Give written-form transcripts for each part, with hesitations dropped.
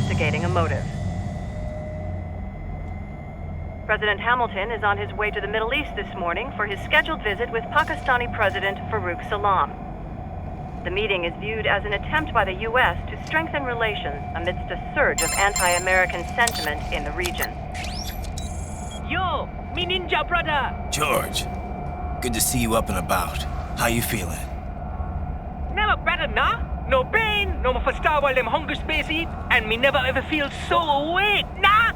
investigating a motive. President Hamilton is on his way to the Middle East this morning for his scheduled visit with Pakistani President Farooq Salam. The meeting is viewed as an attempt by the U.S. to strengthen relations amidst a surge of anti-American sentiment in the region. Yo, me ninja brother! George, good to see you up and about. How you feeling? Never better, nah? No pain, no more fasta while them hunger space eat, and me never ever feel so awake, nah?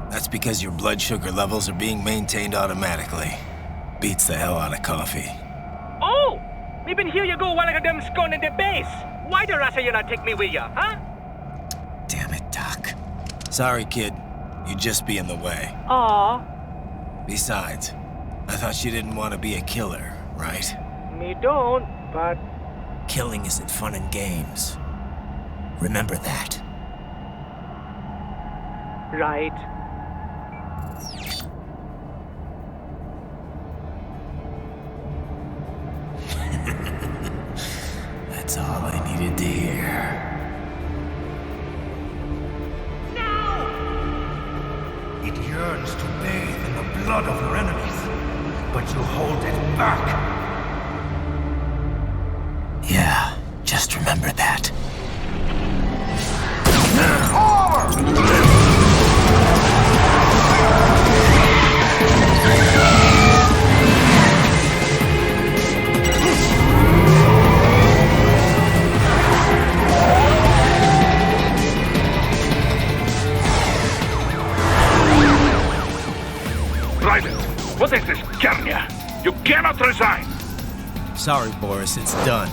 That's because your blood sugar levels are being maintained automatically. Beats the hell out of coffee. Oh! Me been here you go while I got them scone in the base. Why the rasa you not take me with ya, huh? Damn it, Doc. Sorry, kid. You'd just be in the way. Aw. Besides, I thought you didn't want to be a killer, right? Me don't, but... Killing isn't fun and games. Remember that. Right. That's all I needed to hear. No! It yearns to bathe in the blood of your enemies, but you hold it back. Yeah, just remember that. Raiden, what is this, Kernia? You cannot resign! Sorry, Boris, it's done.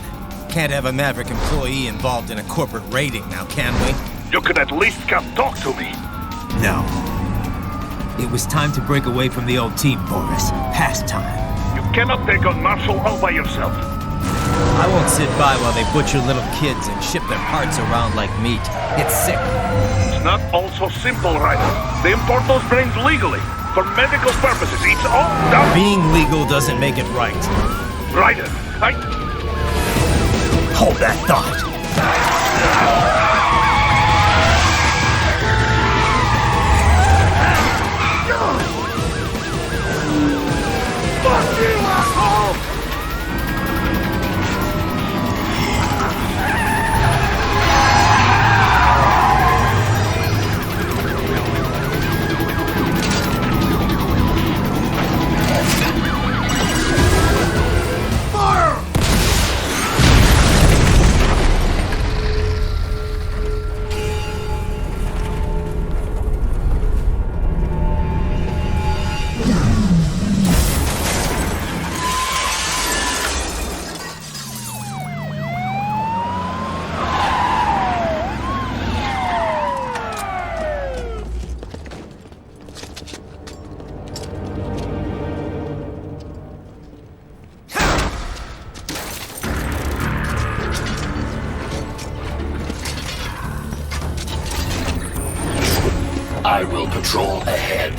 Can't have a Maverick employee involved in a corporate raiding now, can we? You could at least come talk to me. No. It was time to break away from the old team, Boris. Past time. You cannot take on Marshall all by yourself. I won't sit by while they butcher little kids and ship their parts around like meat. It's sick. It's not all so simple, Raiden. They import those brains legally. For medical purposes, it's all done. Being legal doesn't make it right. Raiden, Hold that thought. Fuck you, asshole! I will patrol ahead.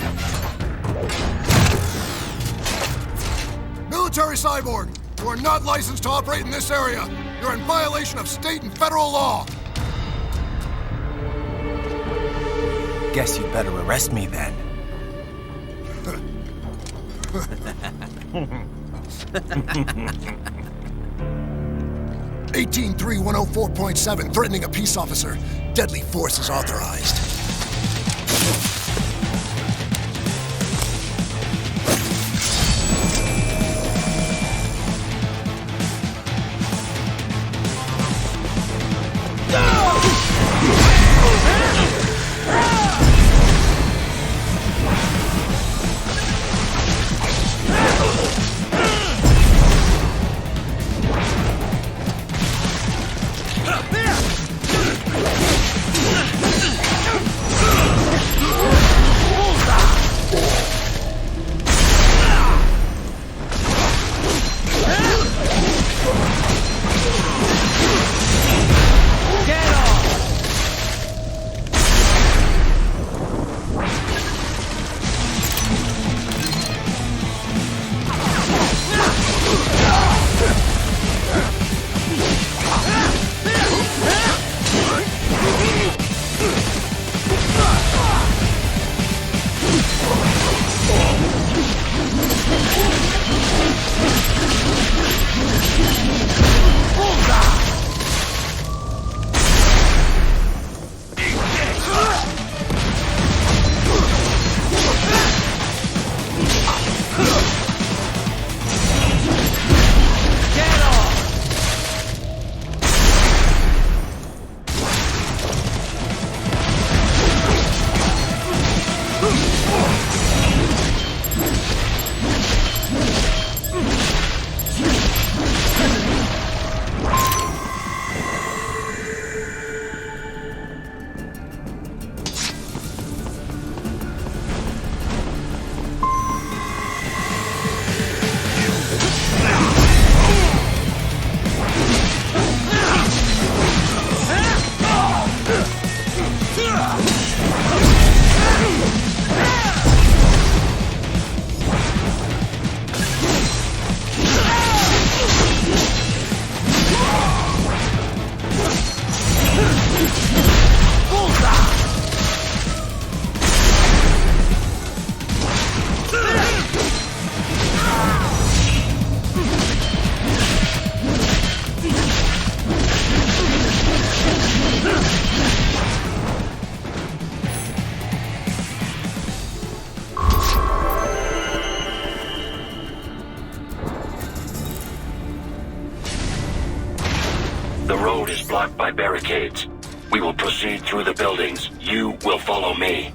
Military cyborg, you are not licensed to operate in this area. You're in violation of state and federal law. Guess you'd better arrest me then. 183-104.7, threatening a peace officer. Deadly force is authorized. barricades. We will proceed through the buildings. You will follow me.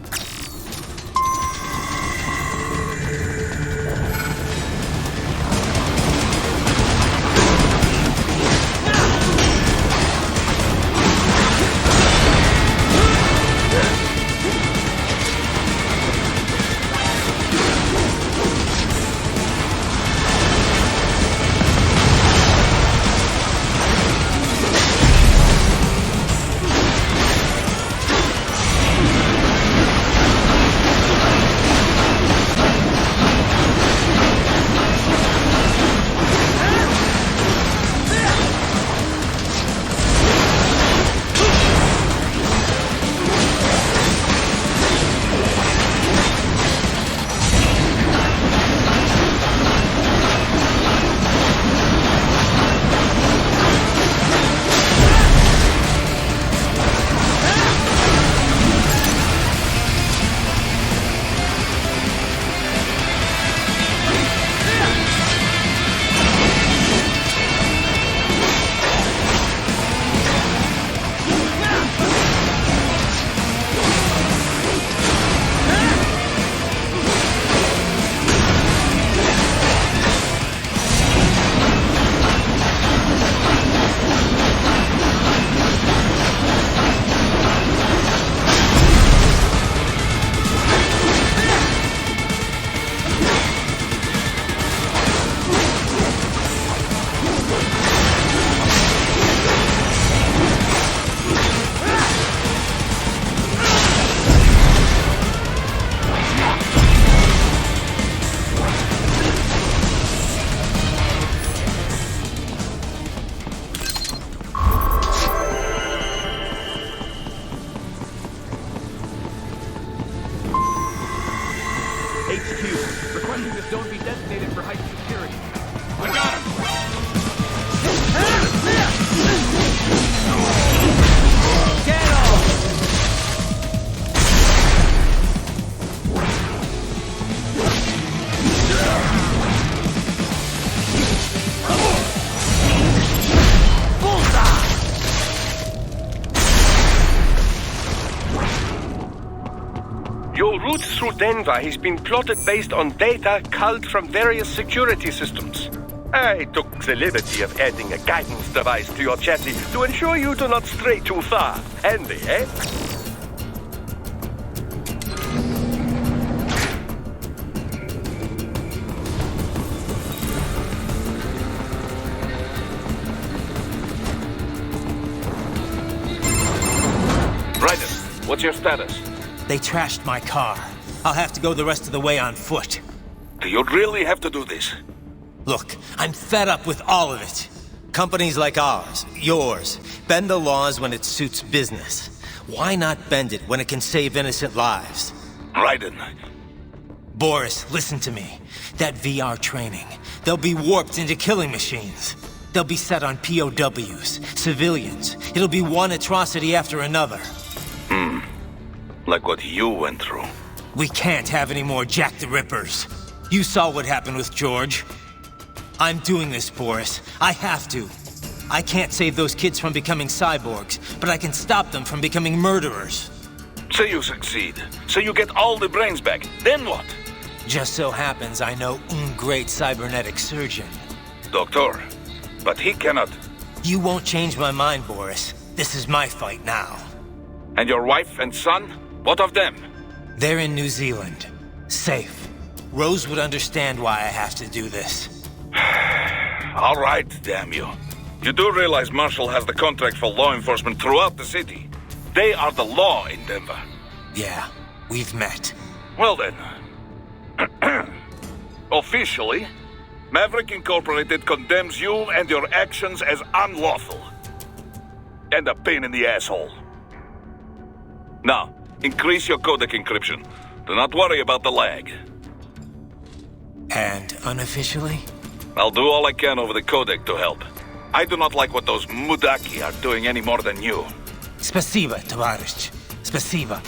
Your route through Denver has been plotted based on data culled from various security systems. I took the liberty of adding a guidance device to your chassis to ensure you do not stray too far. Handy, eh? Raiden, what's your status? They trashed my car. I'll have to go the rest of the way on foot. Do you really have to do this? Look, I'm fed up with all of it. Companies like ours, yours, bend the laws when it suits business. Why not bend it when it can save innocent lives? Raiden. Boris, listen to me. That VR training, they'll be warped into killing machines. They'll be set on POWs, civilians. It'll be one atrocity after another. Like what you went through. We can't have any more Jack the Rippers. You saw what happened with George. I'm doing this, Boris. I have to. I can't save those kids from becoming cyborgs, but I can stop them from becoming murderers. So you succeed. So you get all the brains back. Then what? Just so happens I know un great cybernetic surgeon. Doctor. But he cannot. You won't change my mind, Boris. This is my fight now. And your wife and son? What of them? They're in New Zealand. Safe. Rose would understand why I have to do this. All right, damn you. You do realize Marshall has the contract for law enforcement throughout the city. They are the law in Denver. Yeah, we've met. Well then. Officially, Maverick Incorporated condemns you and your actions as unlawful. And a pain in the asshole. Now, increase your codec encryption. Do not worry about the lag. And unofficially? I'll do all I can over the codec to help. I do not like what those Mudaki are doing any more than you. Спасибо, товарищ. Спасибо.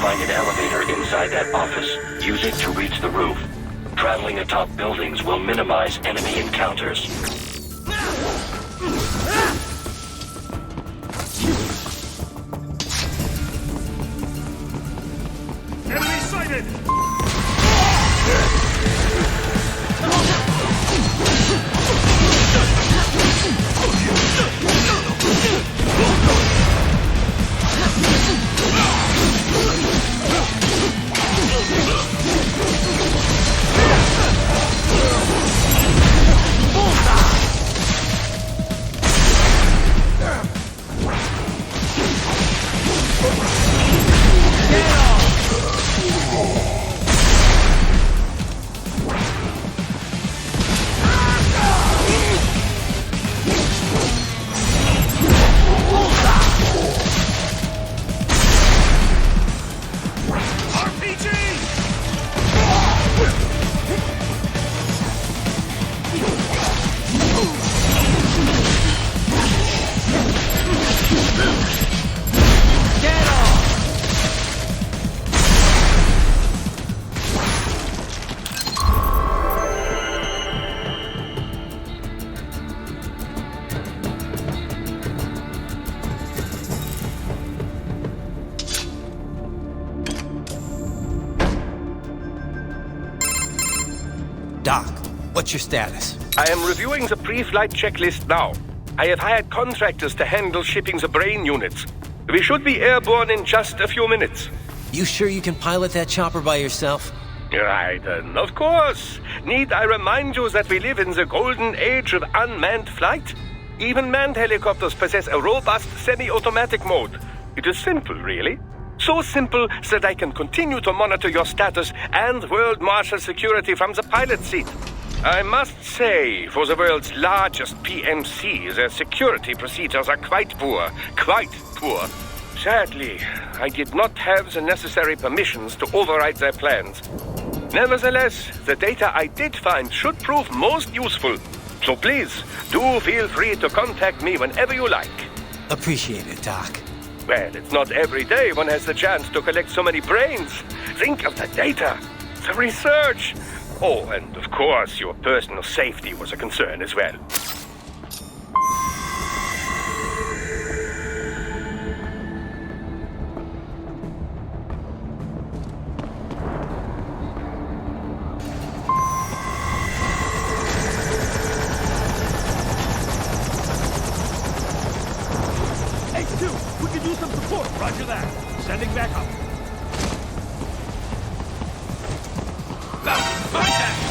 find an elevator inside that office. Use it to reach the roof. Traveling atop buildings will minimize enemy encounters. Enemy sighted! Doc, what's your status? I am reviewing the pre-flight checklist now. I have hired contractors to handle shipping the brain units. We should be airborne in just a few minutes. You sure you can pilot that chopper by yourself? Raiden, of course. Need I remind you that we live in the golden age of unmanned flight? Even manned helicopters possess a robust semi-automatic mode. It is simple, really. So simple that I can continue to monitor your status and world marshal security from the pilot seat. I must say, for the world's largest PMC, their security procedures are quite poor. Quite poor. Sadly, I did not have the necessary permissions to override their plans. Nevertheless, the data I did find should prove most useful. So please, do feel free to contact me whenever you like. Appreciate it, Doc. Well, it's not every day one has the chance to collect so many brains. Think of the data, the research. Oh, and of course, your personal safety was a concern as well. H2, we could use some support. Roger that. Sending back up. Contact!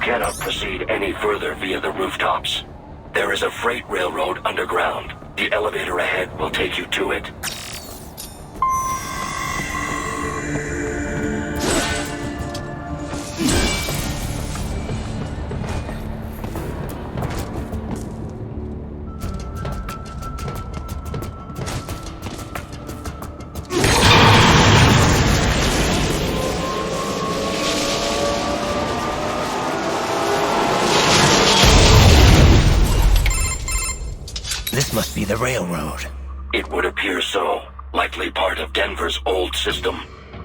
cannot proceed any further via the rooftops. There is a freight railroad underground. The elevator ahead will take you to it. This must be the railroad. It would appear so. Likely part of Denver's old system.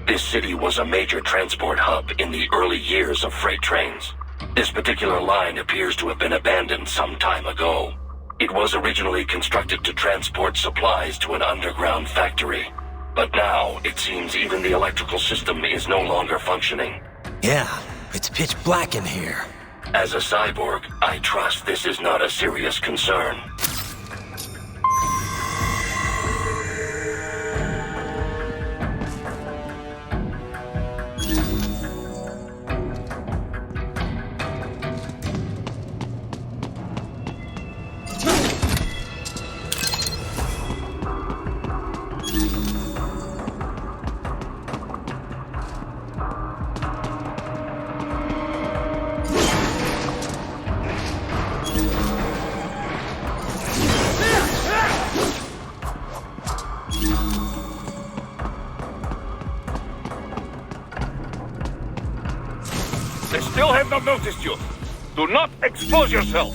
This city was a major transport hub in the early years of freight trains. This particular line appears to have been abandoned some time ago. It was originally constructed to transport supplies to an underground factory. But now, it seems even the electrical system is no longer functioning. Yeah, it's pitch black in here. As a cyborg, I trust this is not a serious concern. They still have not noticed you. Do not expose yourself.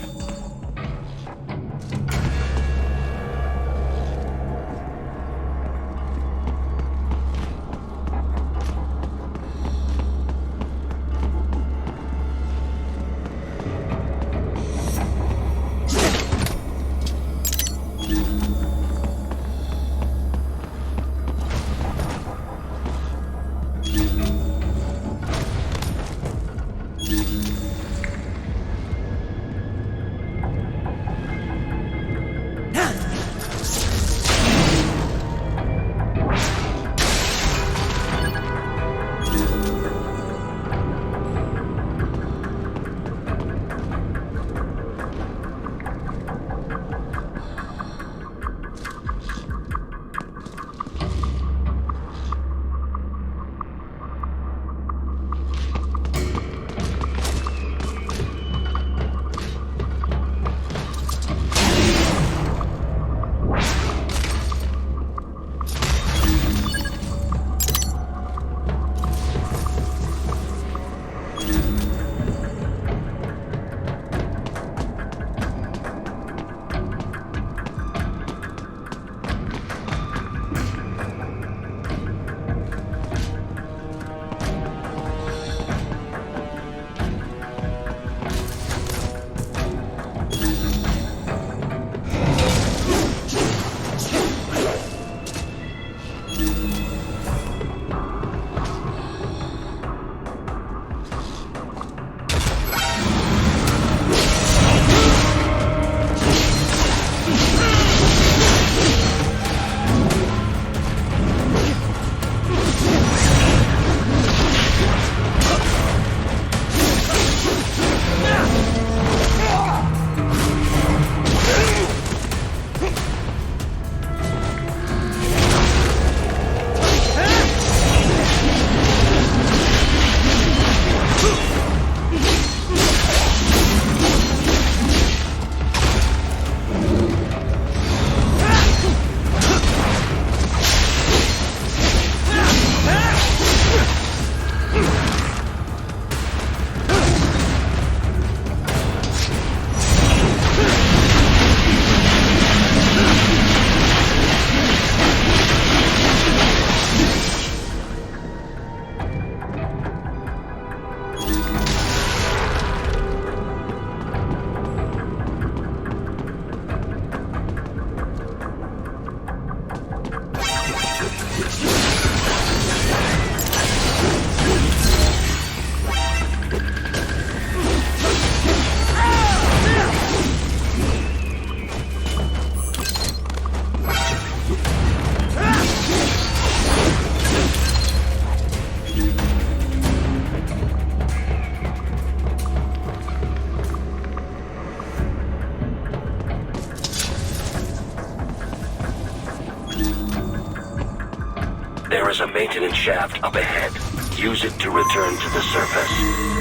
There is a maintenance shaft up ahead. Use it to return to the surface.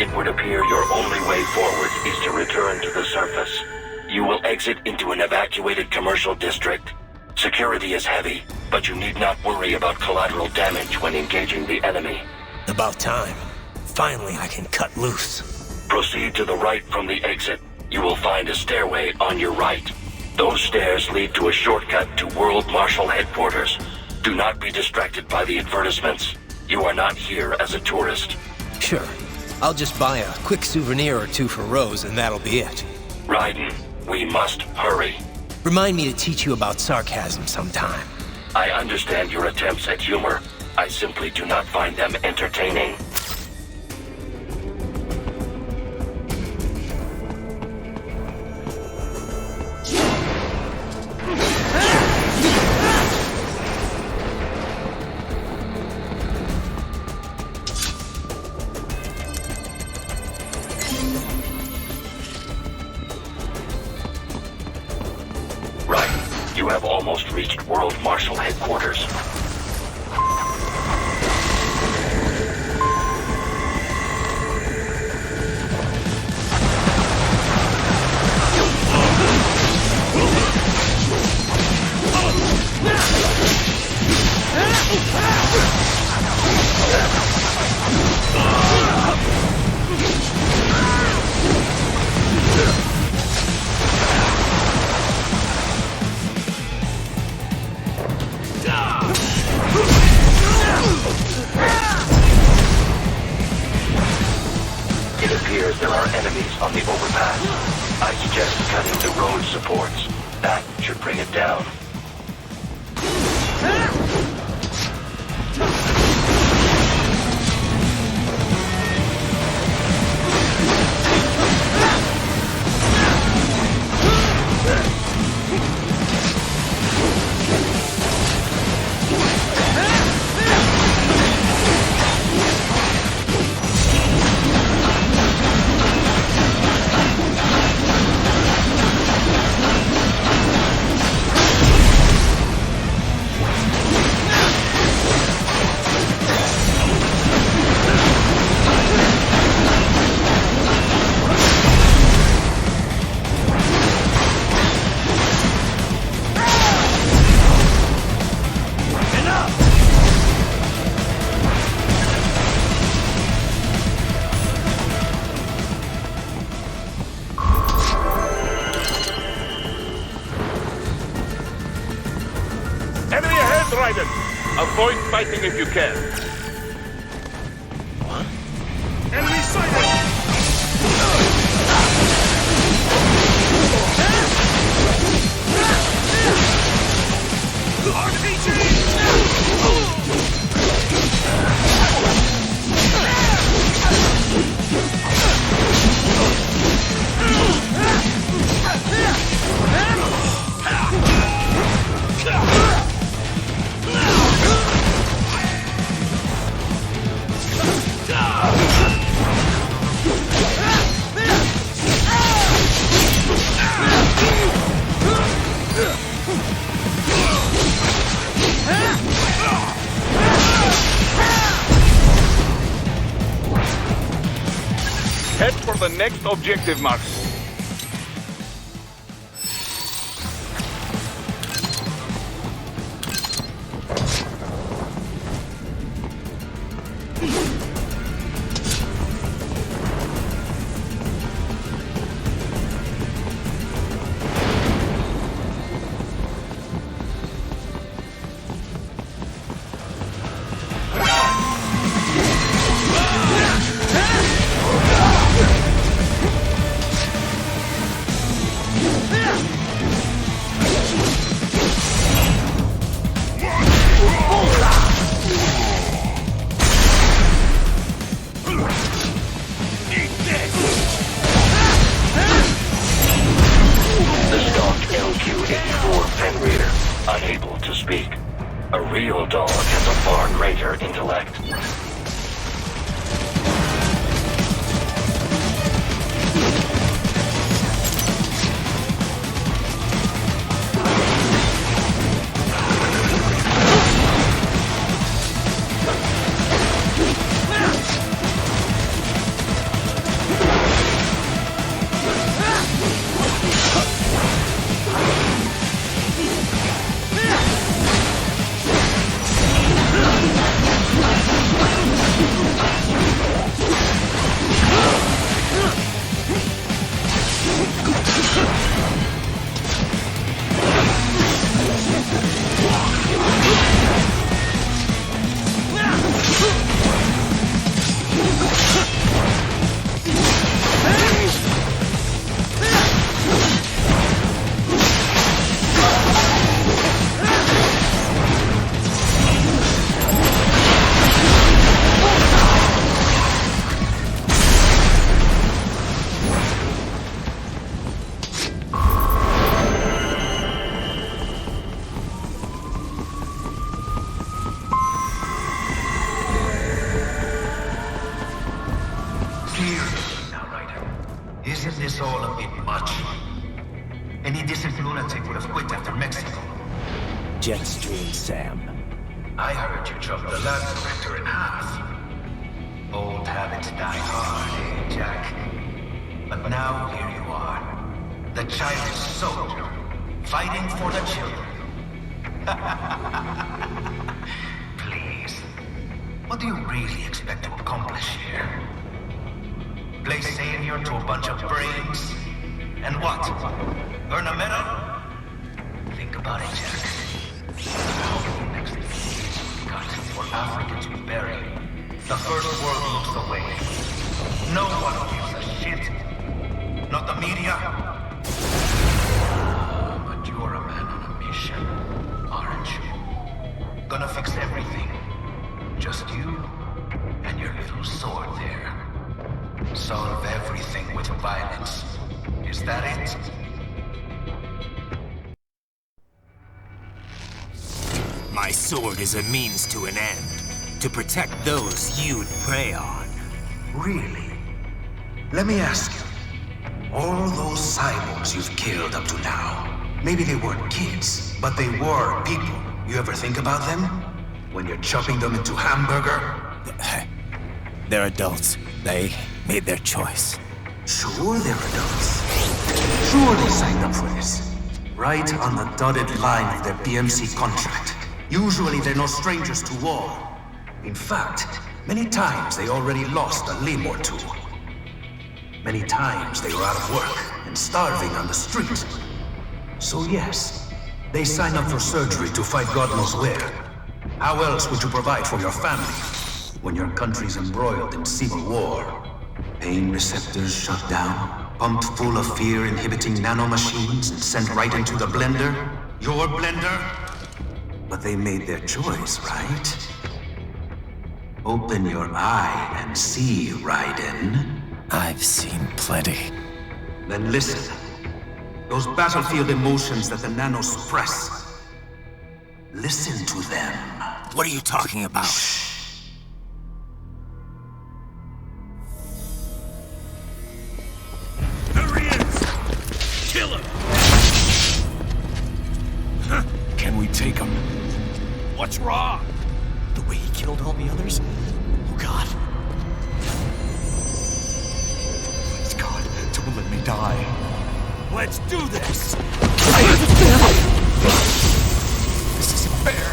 It would appear your only way forward is to return to the surface. You will exit into an evacuated commercial district. Security is heavy, but you need not worry about collateral damage when engaging the enemy. About time. Finally, I can cut loose. Proceed to the right from the exit. You will find a stairway on your right. Those stairs lead to a shortcut to World Marshal Headquarters. Do not be distracted by the advertisements. You are not here as a tourist. Sure. I'll just buy a quick souvenir or two for Rose, and that'll be it. Raiden, we must hurry. Remind me to teach you about sarcasm sometime. I understand your attempts at humor. I simply do not find them entertaining. You have almost reached World Marshal Headquarters. It appears there are enemies on the overpass. I suggest cutting the road supports. That should bring it down. Enemy ahead, Raiden! Avoid fighting if you can. What? Enemy sighted! Head for the next objective, Mark. Unable to speak. A real dog has a far greater intellect. Isn't this all a bit much? Any decent lunatic would have quit after Mexico. Jetstream, Sam. I heard you chopped the lab director in half. Old habits die hard, eh, Jack? But now here you are. The childish soldier, fighting for the children. Please. What do you really expect to accomplish here? Play savior to a bunch of brains? And what? Earn a medal? Think about it, Jack. The next few got for Africans we bury. The first world looks away. No one gives a shit. Not the media. But you're a man on a mission, aren't you? Gonna fix everything. Just you and your little sword there. Solve everything with violence. Is that it? My sword is a means to an end. To protect those you'd prey on. Really? Let me ask you. All those cyborgs you've killed up to now, maybe they weren't kids, but they were people. You ever think about them? When you're chopping them into hamburger? They're adults. They made their choice. Sure they're adults. Sure they signed up for this. Right on the dotted line of their BMC contract. Usually they're no strangers to war. In fact, many times they already lost a limb or two. Many times they were out of work and starving on the street. So yes, they signed up for surgery to fight God knows where. How else would you provide for your family when your country's embroiled in civil war? Pain receptors shut down, pumped full of fear-inhibiting nanomachines and sent right into the blender? Your blender? But they made their choice, right? Open your eye and see, Raiden. I've seen plenty. Then listen. Those battlefield emotions that the nanos suppress. Listen to them. What are you talking about? There he is! Kill him! take him. What's wrong? The way he killed all the others? Oh God. Please God, don't let me die. Let's do this! This isn't fair.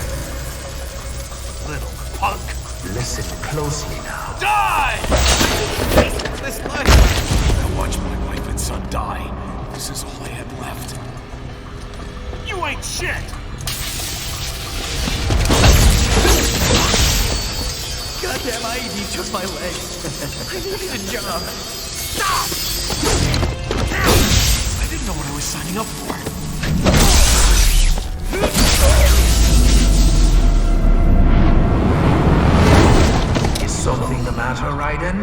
Little punk. Listen closely now. Die! This life. I watched my wife and son die. This is all I had left. You ain't shit! Goddamn IED took my leg. I needed a job. Stop! I didn't know what I was signing up for. Is something the matter, Raiden?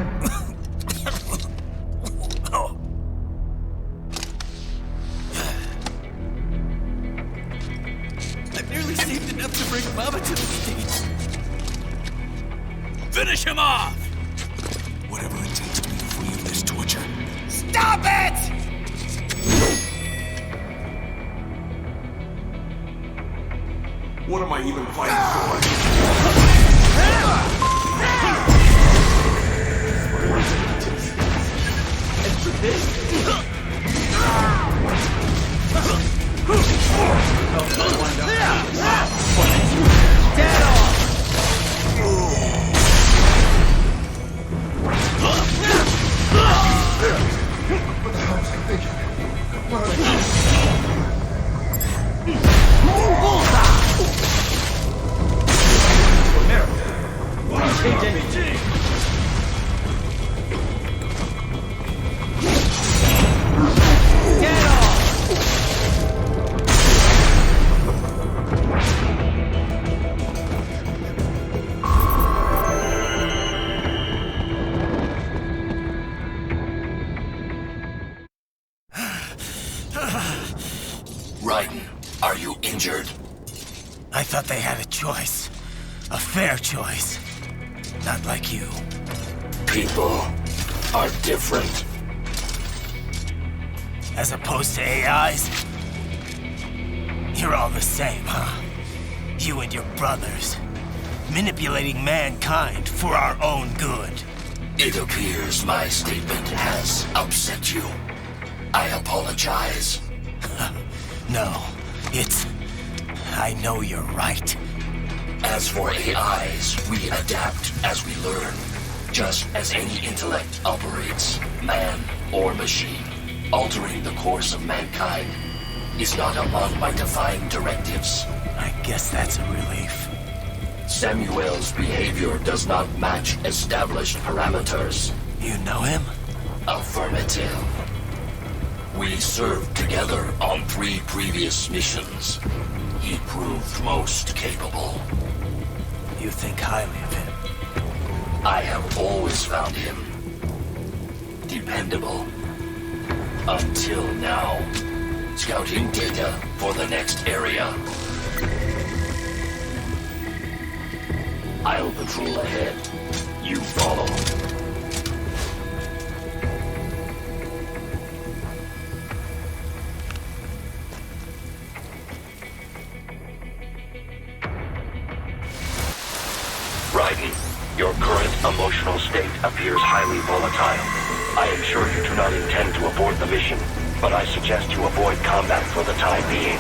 I've nearly saved enough to bring Mama to the States. Finish him off! Whatever it takes to be free of this torture. Stop it! What am I even fighting for? Raiden, are you injured? I thought they had a choice. A fair choice. Not like you. People are different. As opposed to AIs? You're all the same, huh? You and your brothers. Manipulating mankind for our own good. It appears my statement has upset you. I apologize. No, it's... I know you're right. As for AIs, we adapt as we learn. Just as any intellect operates, man or machine, altering the course of mankind is not among my defined directives. I guess that's a relief. Samuel's behavior does not match established parameters. You know him? Affirmative. We served together on 3 previous missions. He proved most capable. You think highly of him? I have always found him dependable. Until now. Scouting data for the next area. I'll patrol ahead. You follow. Raiden, your current emotional state appears highly volatile. I am sure you do not intend to abort the mission, but I suggest you avoid combat for the time being.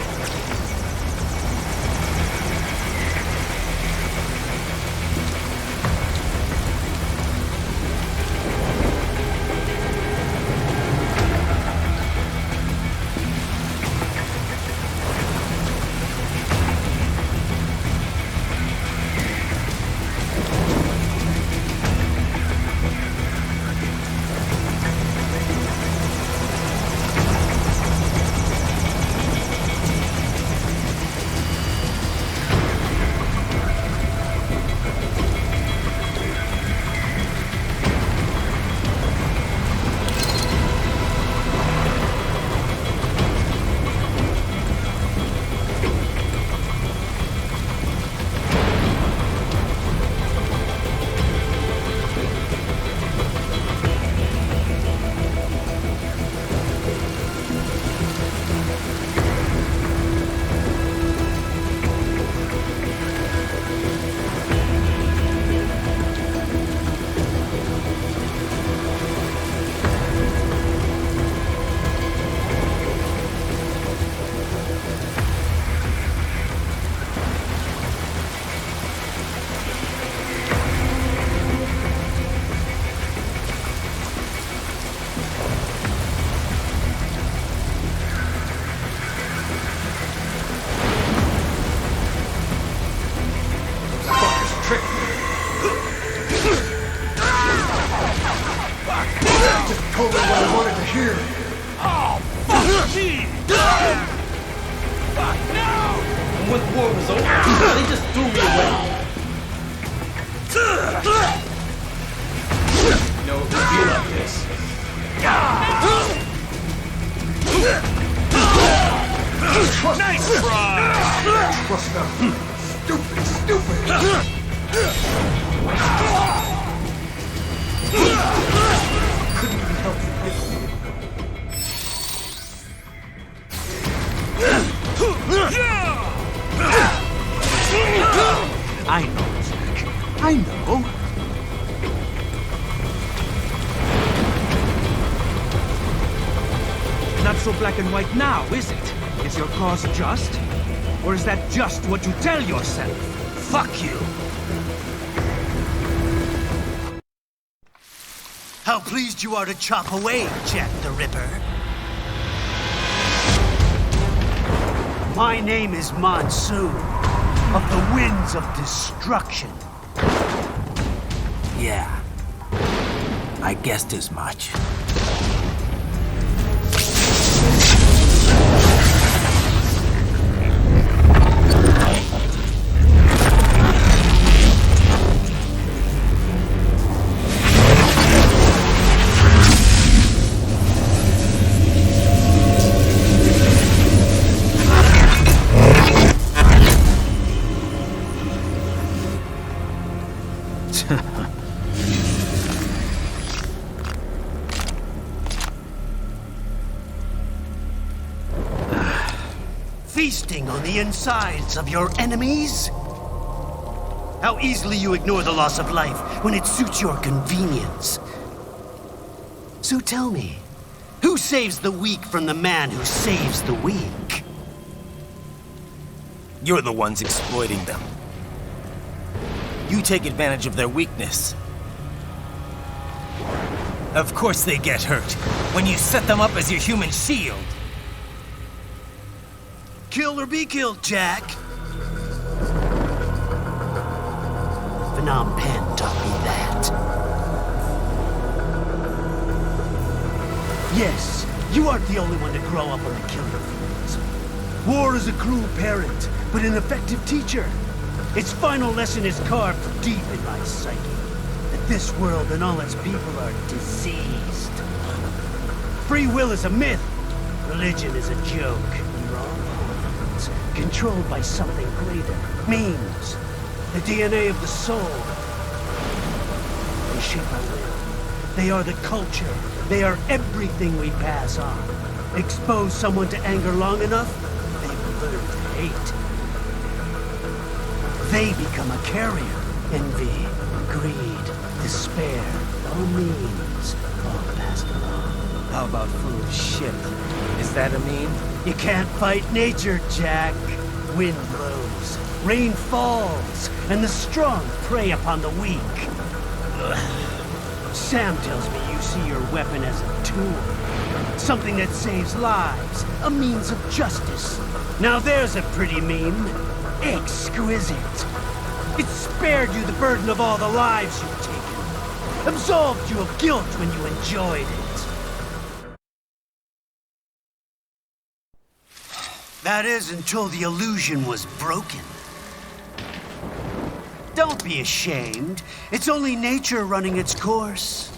when the war was over. They just threw me away. You know, it would be like this. Nice try! Trust them. Stupid! Couldn't be helped with I know, Jack. I know. Not so black and white now, is it? Is your cause just? Or is that just what you tell yourself? Fuck you! How pleased you are to chop away, Jack the Ripper. My name is Monsoon, of the Winds of Destruction. Yeah, I guessed as much. Feasting on the insides of your enemies? How easily you ignore the loss of life when it suits your convenience. So tell me, who saves the weak from the man who saves the weak? You're the ones exploiting them. You take advantage of their weakness. Of course they get hurt when you set them up as your human shield. Kill or be killed, Jack. Phnom Penh taught me that. Yes, you aren't the only one to grow up on the killing fields. War is a cruel parent, but an effective teacher. Its final lesson is carved deep in my psyche. That this world and all its people are diseased. Free will is a myth. Religion is a joke. Controlled by something greater. Memes. The DNA of the soul. They shape our will. They are the culture. They are everything we pass on. Expose someone to anger long enough, they will learn to hate. They become a carrier. Envy, greed, despair, all memes, all passed along. How about full of shit? Is that a meme? You can't fight nature, Jack. Wind blows, rain falls, and the strong prey upon the weak. Sam tells me you see your weapon as a tool. Something that saves lives, a means of justice. Now there's a pretty meme. Exquisite. It spared you the burden of all the lives you've taken. Absolved you of guilt when you enjoyed it. That is, until the illusion was broken. Don't be ashamed. It's only nature running its course.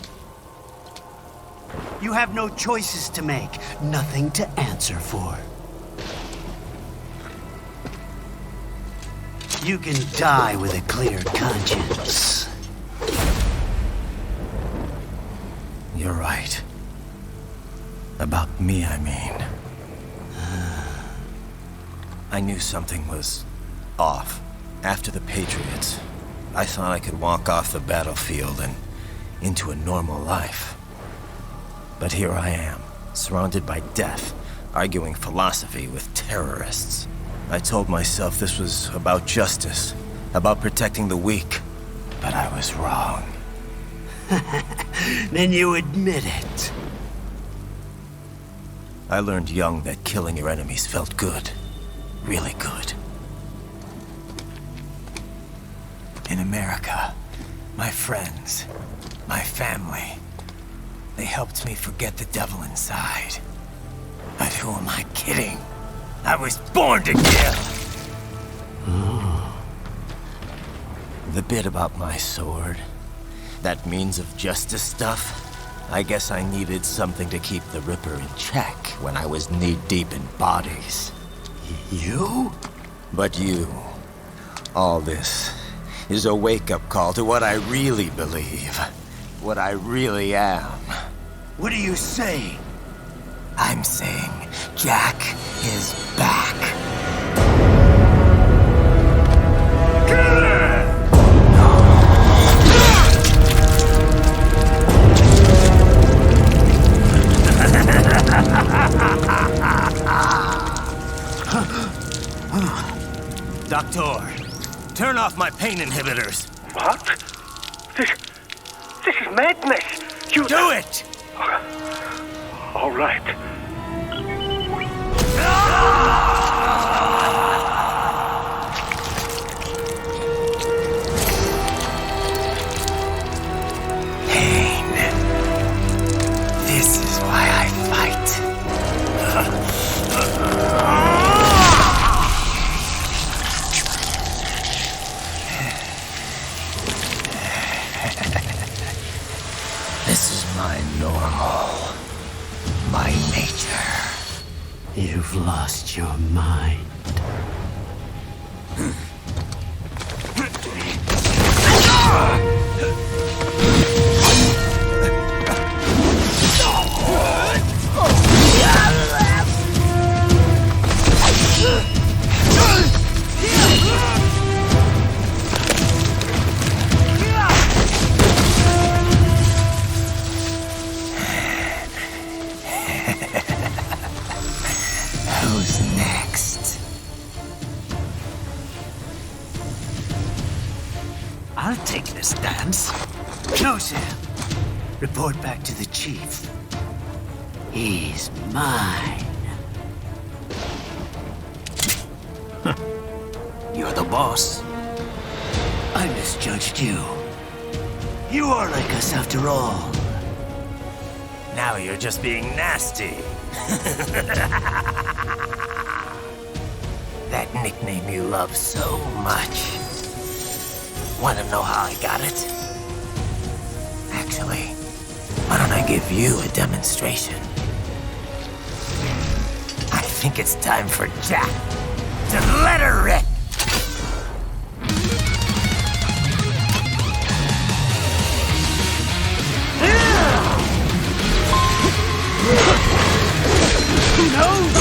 You have no choices to make, nothing to answer for. You can die with a clear conscience. You're right. About me, I mean. I knew something was off. After the Patriots, I thought I could walk off the battlefield and into a normal life. But here I am, surrounded by death, arguing philosophy with terrorists. I told myself this was about justice, about protecting the weak. But I was wrong. Then you admit it. I learned young that killing your enemies felt good. Really good. In America, my friends, my family, they helped me forget the devil inside. But who am I kidding? I was born to kill! bit about my sword. That means of justice stuff. I guess I needed something to keep the Ripper in check when I was knee-deep in bodies. You? But you... all this is a wake-up call to what I really believe. What I really am. What are you saying? I'm saying Jack is back. Doctor, turn off my pain inhibitors. What? This is madness. You do it! All right. Pain. This is why I fight. This is my normal. My nature. You've lost your mind. Who's next? I'll take this dance. Close him. Report back to the chief. He's mine. You're the boss. I misjudged you. You are like us after all. Now you're just being nasty. That nickname you love so much. Want to know how I got it? Actually, why don't I give you a demonstration? I think it's time for Jack to let her rip. Who knows?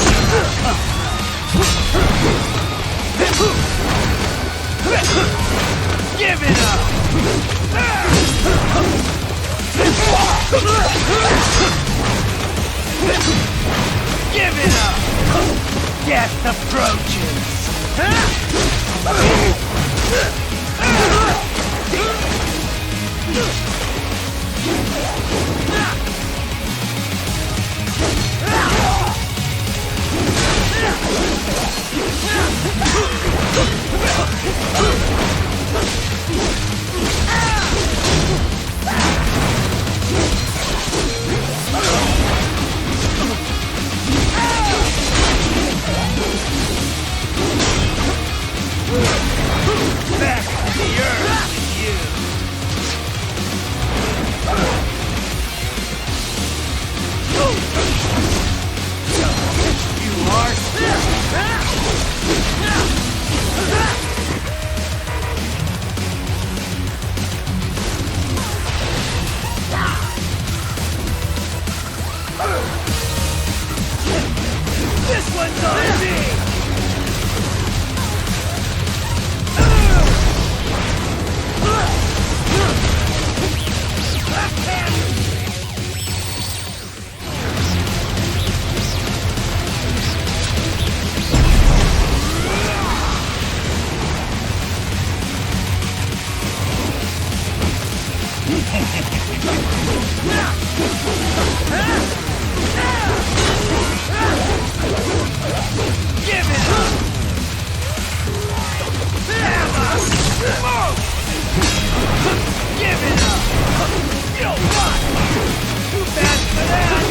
Give it up! Give it up! Death approaches! Back to the earth with you! You are this one's on me! Give it up! Give it up! You'll run! Too bad for that!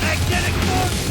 Magnetic force!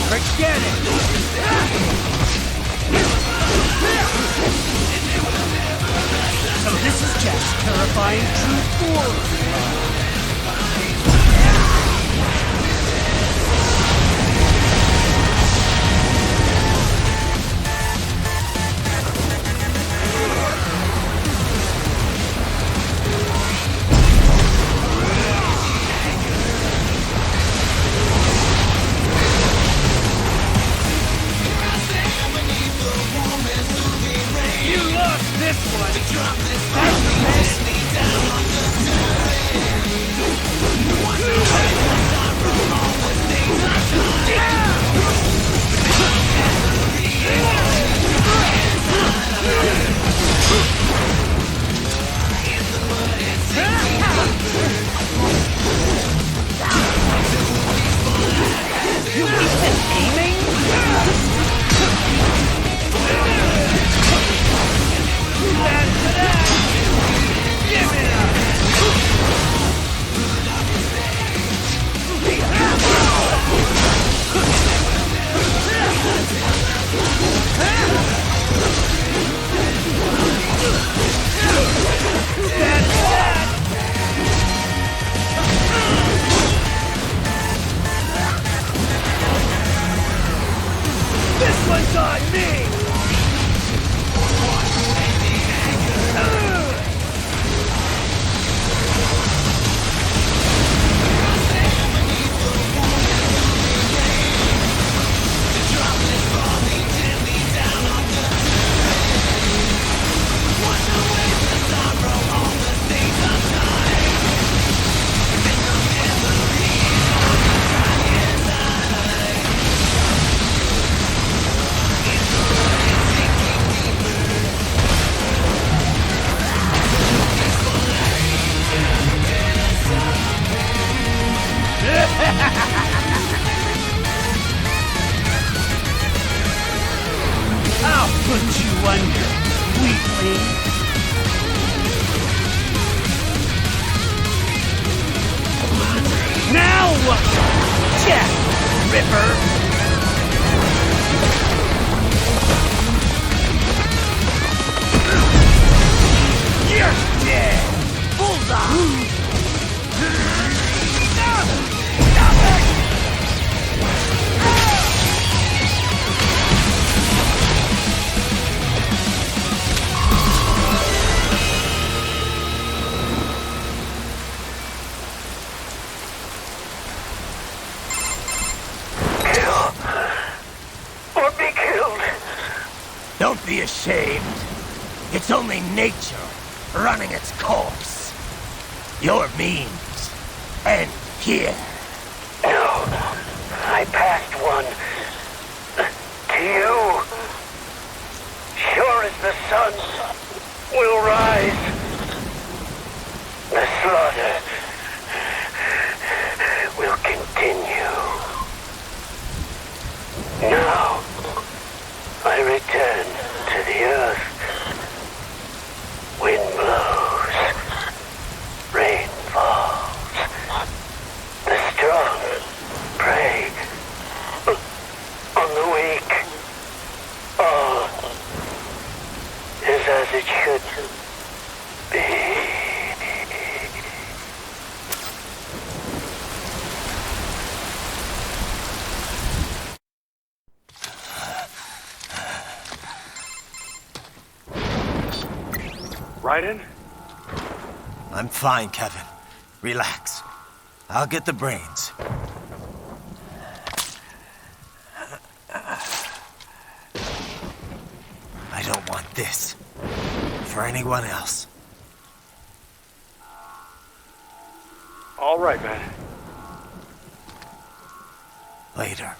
Forget it! So this is just terrifying true force. This one! That's the best! I'll put you under, weakling. Now what? Jack Ripper! You're dead! Bullseye! Don't be ashamed. It's only nature running its course. Your means end here. No, I passed one to you. Sure as the sun will rise, the slaughter will continue. Now, I return to the earth. Wind blows, rain falls. The strong prey on the weak. All is as it should be. Raiden? I'm fine, Kevin. Relax. I'll get the brains. I don't want this for anyone else. All right, man. Later.